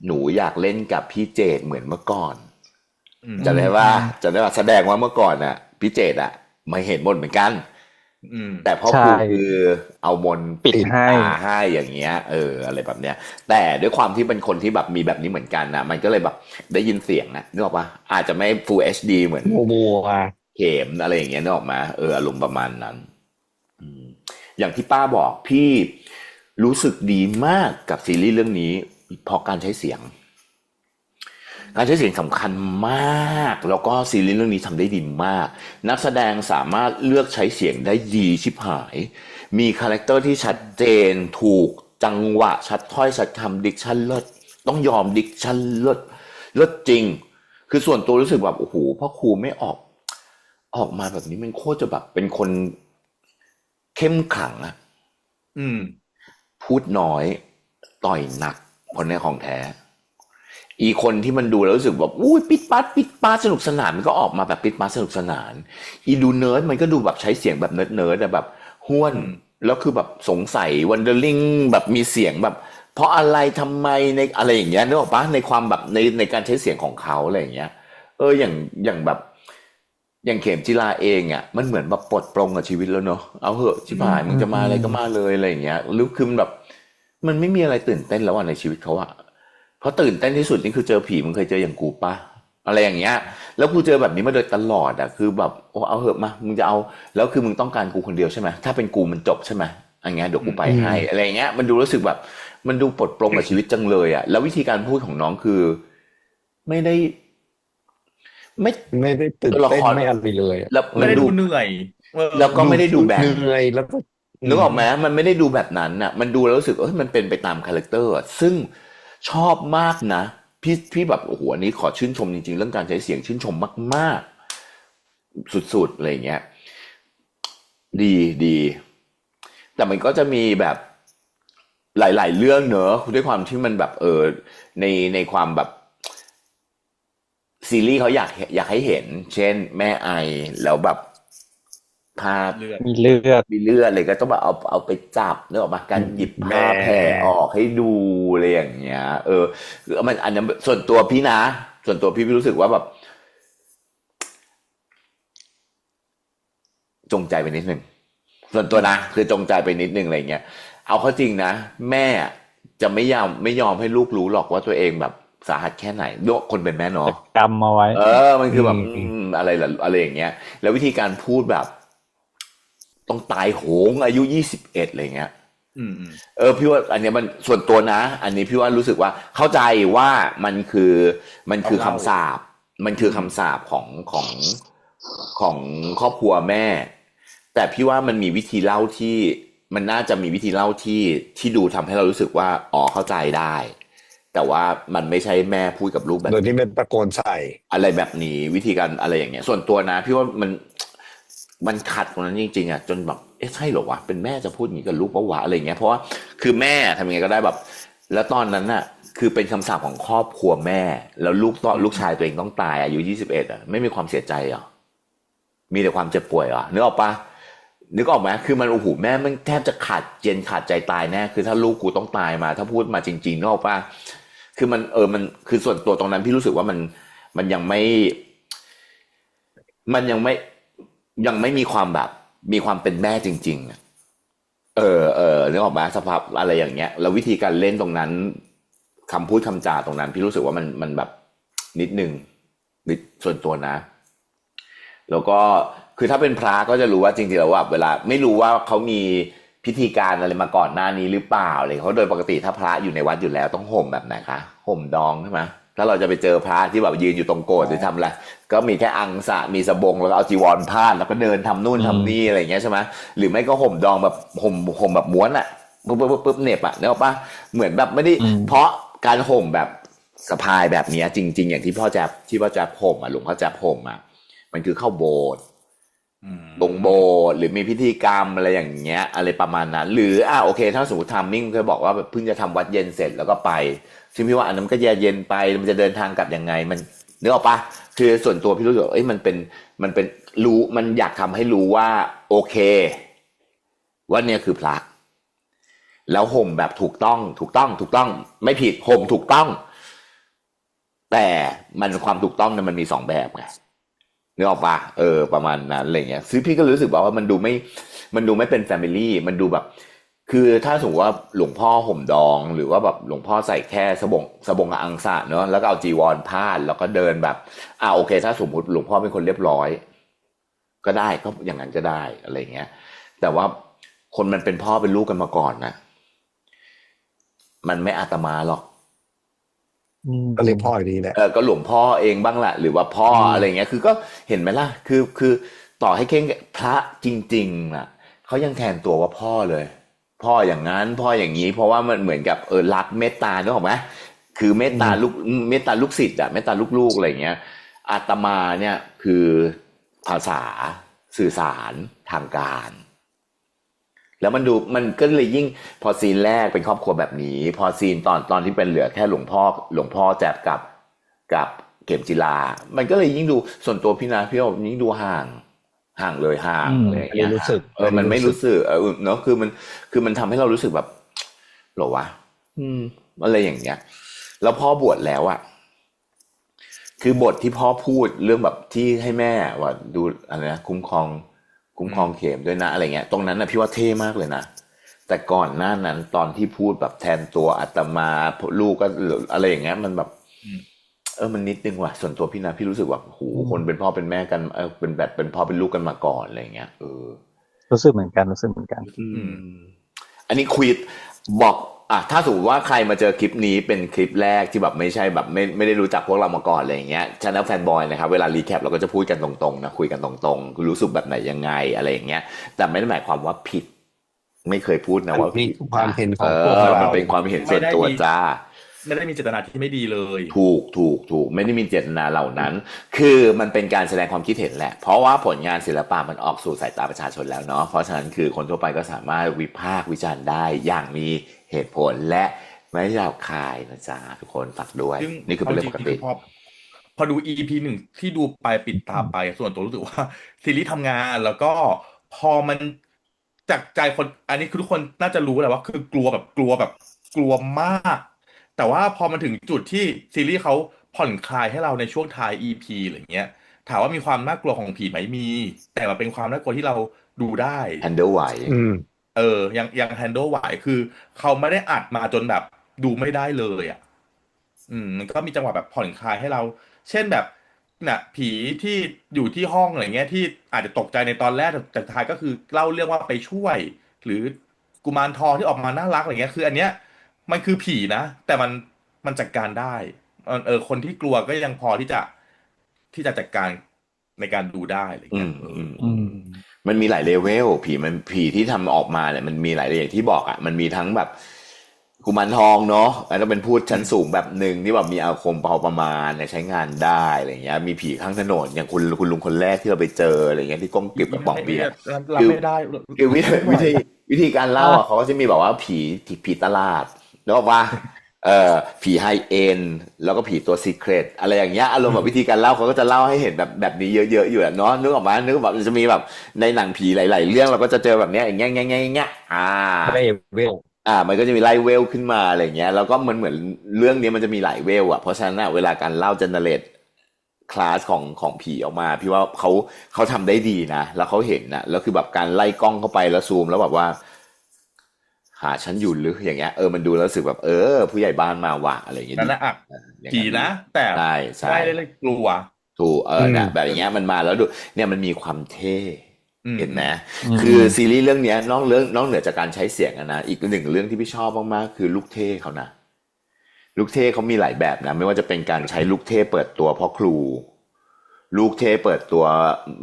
หนูอยากเล่นกับพี่เจดเหมือนเมื่อก่อน อืม จำได้ว่าแสดงว่าเมื่อก่อนน่ะพี่เจดมาเห็นมนต์เหมือนกัน อืม แต่พ่อ ใช่ ครูคือเอามนต์ ปิดให้ ตาให้อย่างเงี้ยอะไรแบบเนี้ย แต่ด้วยความที่เป็นคนที่แบบมีแบบนี้เหมือนกันนะมันก็เลยแบบได้ยินเสียงนะนึกออกปะอาจจะไม่ Full HD เหมือน มัว เข็มอะไรอย่างเงี้ยนึกออกมาอารมณ์ประมาณนั้นอืมอย่างที่ป้าบอกพี่รู้สึกดีมากกับซีรีส์เรื่องนี้เพราะการใช้เสียง การใช้เสียงสำคัญมาก แล้วก็ซีรีส์เรื่องนี้ทำได้ดีมาก นักแสดงสามารถเลือกใช้เสียงได้ดีชิบหาย มีคาแรคเตอร์ที่ชัดเจนถูกจังหวะชัดถ้อยชัดคำดิกชันเลิศต้องยอมดิกชันเลิศจริง คือส่วนตัวรู้สึกแบบโอ้โหพ่อครูไม่ออกมาแบบนี้มันโคตรจะแบบเป็นคนเข้มขลังอะ อืม พูดน้อยต่อยหนักคนนี้ของแท้ อีคนที่มันดูแล้วรู้สึกแบบอุ้ยปิดปัดสนุกสนานมันก็ออกมาแบบปิดปัดสนุกสนาน อีดูเนิร์ดมันก็ดูแบบใช้เสียงแบบเนิร์ดแบบห้วน อืม แล้วคือแบบสงสัยวันเดอร์ลิงแบบมีเสียงแบบ เพราะอะไรทำไมในอะไรอย่างเงี้ยนึกออกปะในความแบบในการใช้เสียงของเขาอะไรอย่างเงี้ยอย่างแบบ อย่างเข็มจิราเองมันเหมือนแบบปลดปลงกับชีวิตแล้วเนอะเอาเหอะชิบหายมึงจะมาอะไรก็มาเลยอะไรอย่างเงี้ยหรือคือมันแบบ มันไม่มีอะไรตื่นเต้นแล้วในชีวิตเขาเพราะตื่นเต้นที่สุดนี่คือเจอผีมึงเคยเจออย่างกูปะอะไรอย่างเงี้ย แล้วกูเจอแบบนี้มาโดยตลอดคือแบบโอ้เอาเหอะมามึงจะเอาแล้วคือมึงต้องการกูคนเดียวใช่ไหมถ้าเป็นกูมันจบใช่ไหมอันเงี้ยเดี๋ยวกูไปให้อะไรอย่างเงี้ยมันดูรู้สึกแบบ มันดูปลดปลงกับชีวิตจังเลยแล้ววิธีการพูดของน้องคือ ไม่ได้ไม่ ไม่ได้ตื่น ตัวละ เต้น คร ไม่อะไรเลยอะ แล้ว ไม่ มัน ได้ ดู ดูเหนื่อย แล้วก็ไม่ได้ดูแบบ เหนื่อยแล้วก็ นึกออกไหมมันไม่ได้ดูแบบนั้นมันดูแล้วรู้สึกมันเป็นไปตามคาแรคเตอร์ซึ่งชอบมากนะพี่แบบโอ้โหอันนี้ขอชื่นชมจริงๆเรื่องการใช้เสียงชื่นชมมากๆสุดๆอะไรเงี้ยดี แต่มันก็จะมีแบบหลายๆเรื่องเนอะด้วยความที่มันแบบในความแบบซีรีส์เขาอยากให้เห็น เช่นแม่ไอแล้วแบบภาพ เลือด มีเลือด มีเลือดเลยก็ต้องแบบเอาไปจับนึกออกมาการหยิบผ้าแผ่ออกให้ดูอะไรอย่างเงี้ยคือมันอันนั้นส่วนตัวพี่นะ ส่วนตัวพี่รู้สึกว่าแบบ จงใจไปนิดนึงส่วนตัวนะคือจงใจไปนิดนึงอะไรเงี้ยเอาเข้าจริงนะแม่จะไม่ยอมให้ลูกรู้หรอกว่าตัวเองแบบสาหัสแค่ไหนด้วยคนเป็นแม่เนาะ กำเอาไว้ มันคือแบบอะไรล่ะอะไรอย่างเงี้ย แล้ววิธีการพูดแบบ ต้องตายโหงอายุ21อะไรเงี้ย อืม พี่ว่าอันเนี้ยมันส่วนตัวนะ อันนี้พี่ว่ารู้สึกว่าเข้าใจว่ามันคือคำสาปมันคือคำสาปของครอบครัวแม่ แต่พี่ว่ามันมีวิธีเล่าที่มันน่าจะมีวิธีเล่าที่ดูทำให้เรารู้สึกว่าเข้าใจได้ แต่ว่ามันไม่ใช่แม่พูดกับลูกแบบ โดยที่ไม่ตะโกนใส่ อะไรแบบนี้วิธีการอะไรอย่างเงี้ยส่วนตัวนะพี่ว่ามันขัดตรงนั้นจริงๆจนแบบใช่เหรอวะเป็นแม่จะพูดอย่างนี้กับลูกปะวะอะไรเงี้ยเพราะว่าคือแม่ทำยังไงก็ได้แบบ แล้วตอนนั้นคือเป็นคำสาปของครอบครัวแม่ แล้วลูกชายตัวเองต้องตายอายุ21ไม่มีความเสียใจเหรอมีแต่ความเจ็บป่วยเหรอนึกออกปะนึกออกไหมคือมันโอ้โหแม่มันแทบจะขาดใจตายแน่คือถ้าลูกกูต้องตายมาถ้าพูดมาจริงๆนึกออกปะคือมันคือส่วนตัวตรงนั้นพี่รู้สึกว่ามันยังไม่มีความแบบมีความเป็นแม่จริงๆนึกออกไหมสภาพอะไรอย่างเงี้ยแล้ววิธีการเล่นตรงนั้นคำพูดคำจาตรงนั้นพี่รู้สึกว่ามันแบบนิดนึงส่วนตัวนะ แล้วก็คือถ้าเป็นพระก็จะรู้ว่าจริงๆแล้วว่าเวลาไม่รู้ว่าเขามีพิธีการอะไรมาก่อนหน้านี้หรือเปล่าอะไรเขาโดยปกติถ้าพระอยู่ในวัดอยู่แล้วต้องห่มแบบไหนคะห่มดองใช่ไหมถ้าเราจะไปเจอพระที่แบบยืนอยู่ตรงโกศหรือทำอะไรก็มีแค่อังสะมีสบงแล้วก็เอาจีวรพาดแล้วก็เดินทำนู่นทำนี่อะไรอย่างเงี้ยใช่ไหมหรือไม่ก็ห่มดองแบบห่มแบบม้วนปุ๊บเหน็บนึกออกปะเหมือนแบบไม่ได้เพราะการห่มแบบ สะพายแบบเนี้ยจริง ๆ อย่างที่พ่อแจ๊บห่มหลวงพ่อแจ๊บห่มมันคือเข้าโบสถ์ อืม ลงโบสถ์หรือมีพิธีกรรมอะไรอย่างเงี้ยอะไรประมาณนั้น หรือโอเคถ้าสมมติทามมิ่งเคยบอกว่าแบบเพิ่งจะทำวัดเย็นเสร็จแล้วก็ไปซึ่งพี่ว่าอันนั้นก็จะเย็นไปมันจะเดินทางกลับยังไงมันนึกออกปะคือส่วนตัวพี่รู้สึกว่ามันเป็นรู้มันอยากทำให้รู้ว่าโอเคว่าเนี่ยคือพระแล้วห่มแบบถูกต้องไม่ผิดห่มถูกต้องแต่มันความถูกต้องเนี่ยมันมี2แบบไงนึกออกปะประมาณนั้นอะไรเงี้ยซึ่งพี่ก็รู้สึกว่ามันดูไม่เป็นแฟมิลี่มันดูแบบคือถ้าสมมติว่าหลวงพ่อห่มดองหรือว่าแบบหลวงพ่อใส่แค่สบงกับอังสะเนอะแล้วก็เอาจีวรพาดแล้วก็เดินแบบโอเคถ้าสมมติหลวงพ่อเป็นคนเรียบร้อยก็ได้ก็อย่างนั้นก็ได้อะไรเงี้ยแต่ว่าคนมันเป็นพ่อเป็นลูกกันมาก่อนนะมันไม่อาตมาหรอก ก็เรียกพ่ออยู่ดีแหละ ก็หลวงพ่อเองบ้างแหละหรือว่าพ่ออะไรเงี้ยคือก็เห็นไหมล่ะคือต่อให้เข่งพระจริงๆน่ะเขายังแทนตัวว่าพ่อเลย พ่ออย่างนั้นพ่ออย่างนี้เพราะว่ามันเหมือนกับรักเมตตานึกออกไหมคือเมตตาลูกศิษย์เมตตาลูกๆอะไรเงี้ยอาตมาเนี่ยคือภาษาสื่อสารทางการ แล้วมันก็เลยยิ่งพอซีนแรกเป็นครอบครัวแบบนี้พอซีนตอนที่เป็นเหลือแค่หลวงพ่อแจ๊บกับเข็มจีรามันก็เลยยิ่งดูส่วนตัวพี่นะพี่ว่ายิ่งดูห่างเลยห่างอะไรอย่างเงี้ย ไม่รู้สึก มันไม่รู้สึกเนาะคือมันทำให้เรารู้สึกแบบหรอวะอะไรอย่างเงี้ยแล้วพ่อบวชแล้วคือบทที่พ่อพูดเรื่องแบบที่ให้แม่ว่าดูอะไรนะคุ้มครองเข็มด้วยนะอะไรเงี้ยตรงนั้นนะพี่ว่าเท่มากเลยนะแต่ก่อนหน้านั้นตอนที่พูดแบบแทนตัวอาตมาลูกก็อะไรอย่างเงี้ยมันแบบมันนิดนึงว่ะส่วนตัวพี่นะพี่รู้สึกว่าโหคนเป็นพ่อเป็นแม่กันเป็นแบบเป็นพ่อเป็นลูกกันมาก่อนอะไรเงี้ยรู้สึกเหมือนกัน อันนี้คุยบอกถ้าสมมติว่าใครมาเจอคลิปนี้เป็นคลิปแรกที่แบบไม่ใช่แบบไม่ได้รู้จักพวกเรามาก่อนอะไรอย่างเงี้ยChannel Fanboyนะครับเวลารีแคปเราก็จะพูดกันตรงๆนะคุยกันตรงๆรู้สึกแบบไหนยังไงอะไรอย่างเงี้ยแต่ไม่ได้หมายความว่าผิดไม่เคยพูดนะว่ามี ผิด ความเห็นของพวกเรา มันเป็นความเห็นส่วนตัวจ้า ไม่ได้มีเจตนาที่ไม่ดีเลย ถูกไม่ได้มีเจตนาเหล่านั้นคือมันเป็นการแสดงความคิดเห็นแหละเพราะว่าผลงานศิลปะมันออกสู่สายตาประชาชนแล้วเนาะเพราะฉะนั้นคือคนทั่วไปก็สามารถวิพากษ์วิจารณ์ได้อย่างมีเหตุผลและไม่หยาบคายนะจ๊ะทุกคนฝากด้วย ซึ่ง นี่คือเป็นเรื่องปกติ พอดู EP 1ที่ดูไปปิดตาไปส่วนตัวรู้สึกว่าซีรีส์ทำงานแล้วก็พอมันจากใจคนอันนี้คือทุกคนน่าจะรู้แหละว่าคือกลัวมาก แต่ว่าพอมันถึงจุดที่ซีรีส์เขาผ่อนคลายให้เราในช่วงท้าย EP อะไรเงี้ยถามว่ามีความน่ากลัวของผีไหมมี แต่มันเป็นความน่ากลัวที่เราดูได้ handle ไหว ยังแฮนด์ลไหวคือเขาไม่ได้อัดมาจนแบบดูไม่ได้เลยมันก็มีจังหวะแบบผ่อนคลายให้เรา เช่นแบบน่ะผีที่อยู่ที่ห้องอะไรเงี้ยที่อาจจะตกใจในตอนแรกแต่ท้ายก็คือเล่าเรื่องว่าไปช่วย หรือกุมารทองที่ออกมาน่ารักอะไรเงี้ยคืออันเนี้ยมันคือผีนะแต่มันจัดการได้คนที่กลัวก็ยังพอที่จะจัดการในการดูได้อะไรเงี้ย มันมีหลายเลเวลผีที่ทำออกมาเนี่ยมันมีหลายอย่างที่บอกมันมีทั้งแบบกุมารทองเนาะอันนั้นเป็นพูดชั้นสูงแบบหนึ่งที่แบบมีอาคมพอประมาณใช้งานได้อะไรเงี้ยมีผีข้างถนนอย่างคุณลุงคนแรกที่เราไปเจออะไรเงี้ยที่ก้มเก็บกระป๋องเบียร์ รับไม่ได้ คือวิธีการเล่าเขาก็จะมีแบบว่าผีตลาดแล้วว่าผีไฮเอ็นแล้วก็ผีตัวซีเครตอะไรอย่างเงี้ยอารมณ์แบบวิธีการเล่าเขาก็จะเล่าให้เห็นแบบนี้เยอะๆอยู่แหละเนาะนึกออกมานึกแบบจะมีแบบในหนังผีหลายๆเรื่องเราก็จะเจอแบบเนี้ยอย่างเงี้ยเวล มันก็จะมีไล่เวลขึ้นมาอะไรเงี้ยแล้วก็มันเหมือนเรื่องนี้มันจะมีหลายเวลเพราะฉะนั้นเวลาการเล่าเจเนเรตคลาสของผีออกมาพี่ว่าเขาทำได้ดีนะแล้วเขาเห็นนะแล้วคือแบบการไล่กล้องเข้าไปแล้วซูมแล้วแบบว่าหาฉันอยู่หรืออย่างเงี้ยมันดูแล้วรู้สึกแบบผู้ใหญ่บ้านมาว่ะอะไรอย่างเงี้ย นั่นแหละผีนะแต่ใช่ได้เลยกลัวถูกนะแบบอย่างเงี้ยมันมาแล้วดูเนี่ยมันมีความเท่เห็นไหมคือซีรีส์เรื่องเนี้ยนอกเหนือจากการใช้เสียงนะอีกหนึ่งเรื่องที่พี่ชอบมากๆคือลูกเท่เขานะลูกเท่เขามีหลายแบบนะไม่ว่าจะเป็นการใช้ลูกเท่เปิดตัวพ่อครูลูกเท่เปิดตัว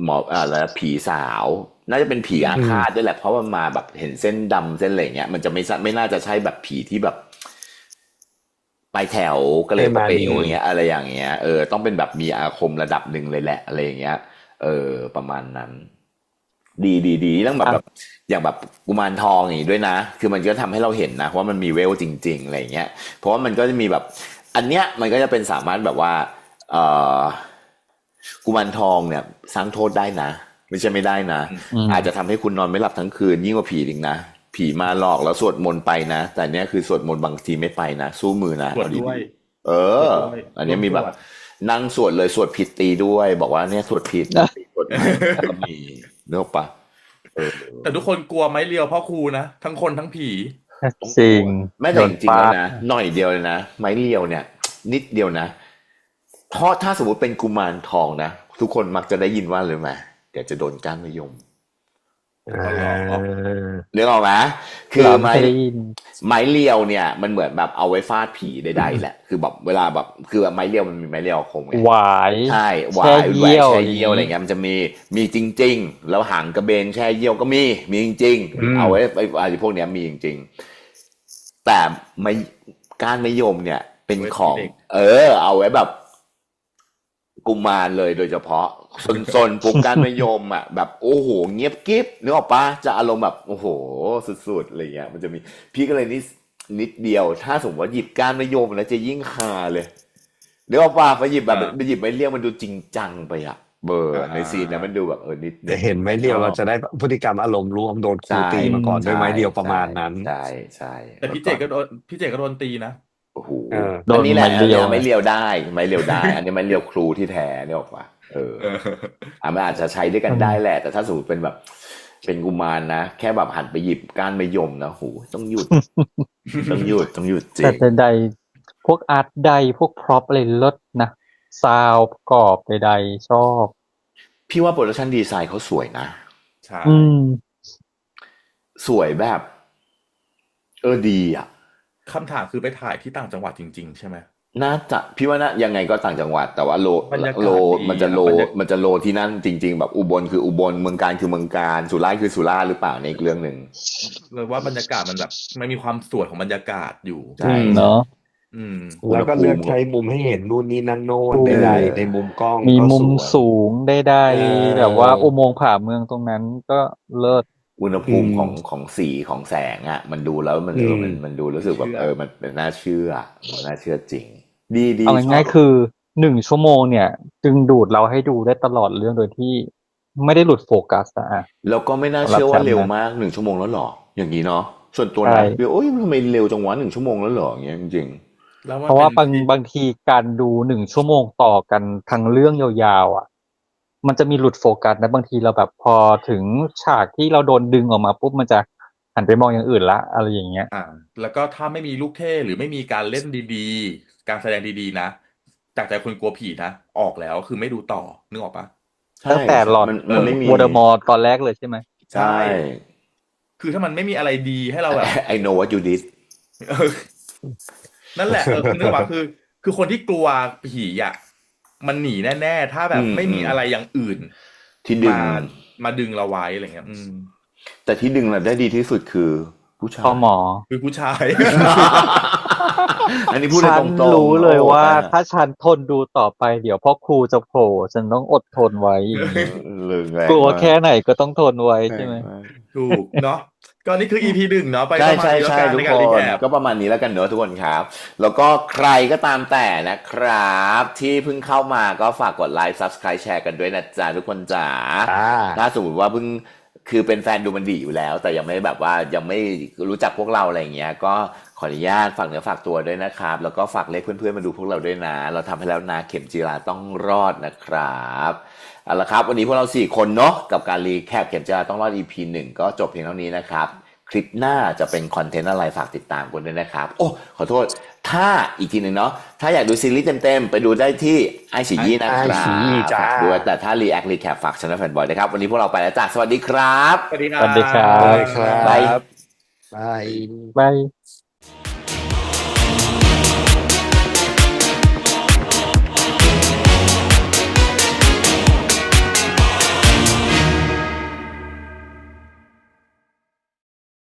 หมออะไรผีสาวน่าจะเป็นผีอาฆาตด้วยแหละเพราะมันมาแบบเห็นเส้นดำเส้นอะไรเงี้ยมันจะไม่น่าจะใช่แบบผีที่แบบ ปลายแถวก็เลยให้มา เป๋ ดี วอย่างเงี้ยอะไรอย่างเงี้ยต้องเป็นแบบมีอาคมระดับหนึ่งเลยแหละอะไรอย่างเงี้ยประมาณนั้น ดีต้องแบบ อ่ะ แบบอย่างแบบกุมารทองอย่างนี้ด้วยนะคือมันก็ทำให้เราเห็นนะเพราะว่ามันมีเวลจริงๆอะไรอย่างเงี้ยเพราะว่ามันก็จะมีแบบอันเนี้ยมันก็จะเป็นสามารถแบบว่าเอ่อกุมารทองเนี่ยสร้างโทษได้นะไม่ใช่ไม่ได้นะ อืม อาจจะทำให้คุณนอนไม่หลับทั้งคืนยิ่งกว่าผีอีกนะผีมาหลอกแล้วสวดมนต์ไปนะแต่เนี้ยคือสวดมนต์บางทีไม่ไปนะสู้มือนะ สวด เอา ด้วย ดีๆสวดด้วย อันนี้มีแบบ สวด นั่งสวดเลยสวดผิดตีด้วย บอกว่าเนี่ยสวดผิดสวดใหม่ก็มีนึกออกปะ แต่ทุกคนกลัวไม้เรียวพ่อครูนะทั้งคนทั้งผี จริง แม่แต่ โด จ น ริงๆ ฟา แล้ว ด นะหน่อยเดียวเลยนะไม้เรียวเนี่ย นิดเดียวนะเพราะถ้าสมมติเป็นกุมารทองนะทุกคนมักจะได้ยินว่าเลยไหมเดี๋ยวจะโดนก้านมะยม อ่า เรื่องออกไหมคือ เราไม่ ไม้ เคยได้ยิน ไม้เรียวเนี่ย มันเหมือนแบบเอาไว้ฟาดผีใดๆแหละ คือแบบเวลาแบบคือไม้เรียวมันมีไม้เรียวคมไง หวาย ใช่หวา แช่ ยแหว เยี่ ก ยว แช่เยี่ยวอะไรเงี้ยมันจะมีจริงๆแล้วหางกระเบนแช่เยี่ยวก็มีจริง อืม ๆเอาไว้ไอ้พวกเนี้ยมีจริงๆแต่ไม่ก้านมะยมเนี่ย เป็น ไว้ ของ ตีเด็ก เอาไว้แบบกุมารเลยโดยเฉพาะซนๆปุ๊บก้านมะยมอ่ะแบบโอ้โหเงียบกิ๊บนึกออกปะจะอารมณ์แบบโอ้โหสุดๆอะไรเงี้ยมันจะมีพี่ก็เลยนิดเดียว ถ้าสมมติว่าหยิบก้านมะยมแล้วจะยิ่งคาเลยนึกออกปะไปหยิบแบบไปหยิบไม่เรียกมันดูจริงจังไปอ่ะในซีนนะมันดูแบบนิดนึ แต่ ง เห็นไม้เรียวเราจะได้พฤติกรรมอารมณ์ร่วมโดนครู ใช่ ตีมาก่อนด้วยไม้เรียวประมาณนั้น ใช่ แต่พี่เจก็โดนตีนะ โอ้โห เออ โดน อันนี้แหละ ไม้เรียว ไม่เลียวได้ไม่เลียวได้ อันนี้ไม่เลียวครูที่แท้เนี่ยออกว่ามันอาจจะใช้ด้วยกันได้แหละ แต่ถ้าสมมติเป็นแบบเป็นกุมารนะแค่แบบหันไปหยิบก้านมะยมนะโหต้องหยุด ต้องหยุดจริ แต่ ง ใดๆพวกอาร์ตใดพวกพร็อพอะไรเลิศนะซาวด์ประกอบใดๆชอบ พี่ว่าโปรดักชันดีไซน์เขาสวยนะ ใช่ อืม สวยแบบดีอ่ะ คำถามคือไปถ่ายที่ต่างจังหวัดจริง ๆ ใช่ไหม น่าจะพี่ว่านะยังไงก็ต่างจังหวัด แต่ว่า บรรยากาศ โล ดี มันจะ อะ โล บรรยากาศ มันจะโลที่นั่นจริง ๆ แบบอุบลคืออุบลเมืองการคือเมืองการสุราษฎร์คือสุราษฎร์หรือเปล่าในอีกเรื่องหนึ่ง เลยว่าบรรยากาศมันแบบมันมีความสวยของบรรยากาศอยู่ ใช่ เนาะ อืม แล้วก็เลือกใช้มุมให้เห็นนู่นนี่นั่นโน่น ถูก ใดๆในมุมกล้อง มี ก็ มุม สวย สูงใด เออ ๆแบบว่าอุโมงค์ผ่าเมืองตรงนั้นก็เลิศ อุณหภูมิ อืม ของสีของแสงอ่ะ มันดูแล้วมัน อืม มันดูรู้สึกแบบ เชื่อ มันเป็นน่าเชื่อมันน่าเชื่อจริง ดี เอา ช ง่าย บ ๆคือ1 ชั่วโมงเนี่ย จึงดูดเราให้ดูได้ตลอดเรื่องโดยที่ไม่ได้หลุดโฟกัสอะ แล้วก็ไม่น่า สำหรับ เชื่อว่า แชมป์นะ เร็วมาก1 ชั่วโมงแล้วหรออย่างนี้เนาะส่วนตัว ใช่ นะโอ้ยทำไมเร็วจังวะ1 ชั่วโมงแล้วหรออย่างเงี้ยจริง แล้วมัน เพราะว่า เป็นที่ บางทีการดู1 ชั่วโมงต่อกันทั้งเรื่องยาวๆอ่ะ มันจะมีหลุดโฟกัสนะบางทีเราแบบพอถึงฉากที่เราโดนดึงออกมาปุ๊บมันจะหันไปมองอย่างอื่นละอะไรอย่างเงี้ย แล้วก็ถ้าไม่มีลูกเท่หรือไม่มีการเล่นดีๆ การแสดงดีๆนะ จากใจคนกลัวผีนะออกแล้วคือไม่ดูต่อนึกออกปะ ๆ ใช่ ตั้งแต่หลอด มันไม่มี วอเดอมอร์ตอนแรกเลยใช่ไหม ใช่ คือถ้ามันไม่มีอะไรดีให้เราแบบ I know what you did เออนั่นแหละคือนึกออกปะคือคนที่กลัวผีอ่ะมันหนีแน่ๆถ้าแบบ อืม ไม่มีอะไรอย่างอื่น ที่ดึง มาดึงเราไว้อะไรเงี้ย แต่ที่ดึงเราได้ดีที่สุดคือผู้ชาย พอหมอ คือผู้ชาย อันนี้พูดได้ ฉั ต น รงๆ รู้เลยว่า โอ้ ถ้าฉันทนดูต่อไปเดี๋ยวพ่อครูจะโผล่ฉันต้องอดทนไว้อย่างนี้ เรื่องแรง กลัว มาก แค่ไหนก็ต้องทนไว้ใช่ไหม แรงาก ถูกเนาะก็นี่คือ EP 1เนาะไป ใช่ ประมาณ ใช่ นี้แล้ว ใช่ กัน ทุ ใน ก การ ค รี น แคป ก็ประมาณนี้แล้วกันเนอะทุกคนครับ แล้วก็ใครก็ตามแต่นะครับ ที่เพิ่งเข้ามาก็ฝากกดไลค์ Subscribe แชร์กันด้วยนะจ๊ะทุกคนจ๋า ถ้าสมมติว่าเพิ่งคือเป็นแฟนดูมันดีอยู่แล้ว แต่ยังไม่แบบว่ายังไม่รู้จักพวกเราอะไรอย่างเงี้ยก็ขออนุญาตฝากเนื้อฝากตัวด้วยนะครับ แล้วก็ฝากเรียกเพื่อนๆมาดูพวกเราด้วยนะ เราทำให้แล้วนะเข็มจีราต้องรอดนะครับเอาละครับวันนี้พวกเรา4 คนเนาะกับการรีแคปเข็มจีราต้องรอด EP 1ก็จบเพียงเท่านี้นะครับคลิปหน้าจะเป็นคอนเทนต์อะไรฝากติดตามกันด้วยนะครับโอ้ขอโทษถ้าอีกทีหนึ่งเนาะถ้าอยากดูซีรีส์เต็มๆไปดูได้ที่ไอซียีนะครับ iQIYI จ้า ฝากด้วยแต่ถ้ารีแอครีแคปฝากช anel Fanboy นะครับวันนี้พวกเราไปแล้วจ้าสวัสดีครับ สวัสดีครั สวัสดีครับ ได้ครับ บ๊าย บาย บาย